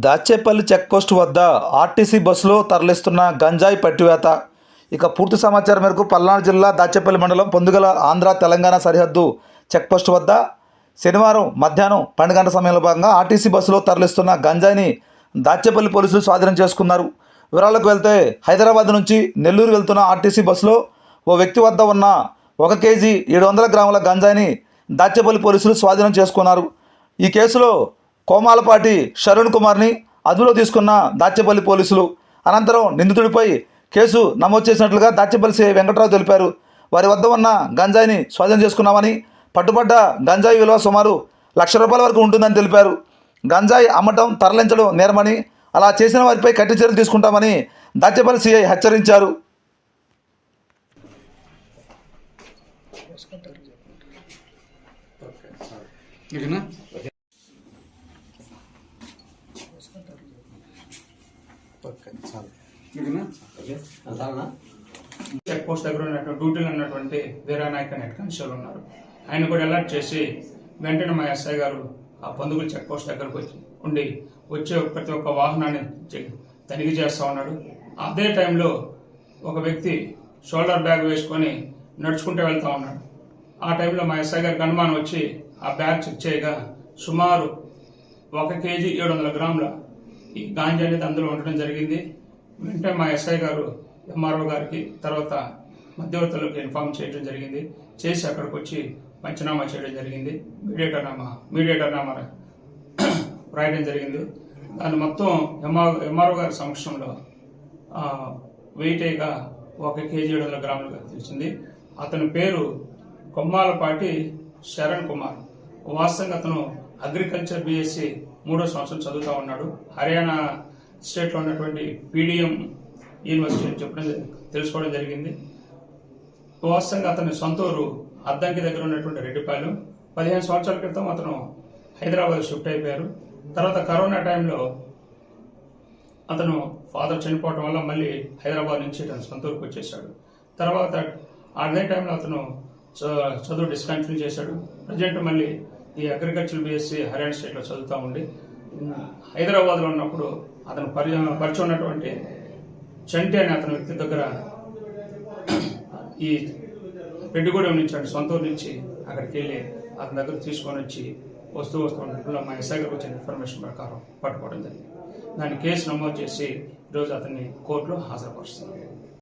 Dachepalli checkpost వద్ద RTC బస్సులో తరలిస్తున్న గంజాయి పట్టివేత. ఇక పూర్తి సమాచారం మేరకు పల్నాడు జిల్లా దాచేపల్లి మండలం పొందుగల ఆంధ్ర తెలంగాణ సరిహద్దు చెక్పోస్ట్ వద్ద శనివారం మధ్యాహ్నం 12 గంటల సమయంలో భాగంగా ఆర్టీసీ బస్సులో తరలిస్తున్న గంజాయిని దాచేపల్లి పోలీసులు స్వాధీనం చేసుకున్నారు. వివరాలకు వెళ్తే హైదరాబాద్ నుంచి నెల్లూరు వెళ్తున్న ఆర్టీసీ బస్సులో ఓ వ్యక్తి వద్ద ఉన్న 1 కేజీ 700 గ్రాముల గంజాయిని దాచేపల్లి పోలీసులు స్వాధీనం చేసుకున్నారు. ఈ కేసులో కోమాలపాటి శరణ్ కుమార్ని అదుపులో తీసుకున్న దాచేపల్లి పోలీసులు అనంతరం నిందితుడిపై కేసు నమోదు చేసినట్లుగా దాచేపల్లి సిఐ వెంకటరావు తెలిపారు. వారి వద్ద ఉన్న గంజాయిని స్వాధీనం చేసుకున్నామని, పట్టుబడ్డ గంజాయి విలువ సుమారు ₹1,00,000 వరకు ఉంటుందని తెలిపారు. గంజాయి అమ్మటం, తరలించడం నేరమని, అలా చేసిన వారిపై కఠిన చర్యలు తీసుకుంటామని దాచేపల్లి సిఐ హెచ్చరించారు. చెక్ పోస్ట్ దగ్గర ఉన్నటువంటి డ్యూటీలో ఉన్నటువంటి వీరానాయక్ అనే కానిస్టేబుల్ ఉన్నారు. ఆయన కూడా అలర్ట్ చేసి వెంటనే మా ఎస్ఐ గారు ఆ పొందుగుల చెక్ పోస్ట్ దగ్గరకు వచ్చే ప్రతి ఒక్క వాహనాన్ని తనిఖీ చేస్తూ ఉన్నాడు. అదే టైంలో ఒక వ్యక్తి షోల్డర్ బ్యాగ్ వేసుకొని నడుచుకుంటూ వెళ్తూ ఉన్నాడు. ఆ టైంలో మా ఎస్ఐ గారికి అనుమానం వచ్చి ఆ బ్యాగ్ చెక్ చేయగా సుమారు 1 కేజీ 700 గ్రాముల ఈ గాంజా అనేది అందులో ఉండడం జరిగింది. వెంటనే మా ఎస్ఐ గారు ఎంఆర్ఓ గారికి, తర్వాత మధ్యవర్తులకు ఇన్ఫార్మ్ చేయడం జరిగింది. చేసి అక్కడికి వచ్చి పంచనామా చేయడం జరిగింది. మీడియేటర్ నామా రాయడం జరిగింది. దాన్ని మొత్తం ఎంఆర్ఓ గారి సమక్షంలో వెయిటేగా 1 కేజీ 700 గ్రాములుగా తెలిసింది. అతని పేరు కొమ్మాలపాటి శరణ్ కుమార్. వాస్తవంగా అతను అగ్రికల్చర్ BSc 3వ సంవత్సరం చదువుతూ ఉన్నాడు. హర్యానా స్టేట్లో ఉన్నటువంటి PDM యూనివర్సిటీ అని తెలుసుకోవడం జరిగింది. వాస్తవంగా అతని సొంత ఊరు అద్దంకి దగ్గర ఉన్నటువంటి రెడ్డిపాలెం. 15 సంవత్సరాల క్రితం అతను హైదరాబాద్ షిఫ్ట్ అయిపోయారు. తర్వాత కరోనా టైంలో అతను ఫాదర్ చనిపోవడం వల్ల మళ్ళీ హైదరాబాద్ నుంచి తన సొంత ఊరికి వచ్చేసాడు. తర్వాత అదే టైంలో అతను చదువు డిస్కంటిన్యూ చేశాడు. ప్రజెంట్ మళ్ళీ ఈ అగ్రికల్చర్ BSc హర్యానా స్టేట్లో చదువుతూ ఉండి హైదరాబాద్లో ఉన్నప్పుడు అతను పరిచయం ఉన్నటువంటి చంటి అనే అతని వ్యక్తి దగ్గర ఈ రెడ్డిగూడెం నుంచి అంటే సొంత ఊరు నుంచి అక్కడికి వెళ్ళి అతని దగ్గర తీసుకొని వచ్చి వస్తూ ఉన్నప్పుడు మా ఎస్ఐ గారికి వచ్చిన ఇన్ఫర్మేషన్ ప్రకారం పట్టుకోవడం జరిగింది. దాన్ని కేసు నమోదు చేసి ఈరోజు అతన్ని కోర్టులో హాజరుపరుస్తున్నారు.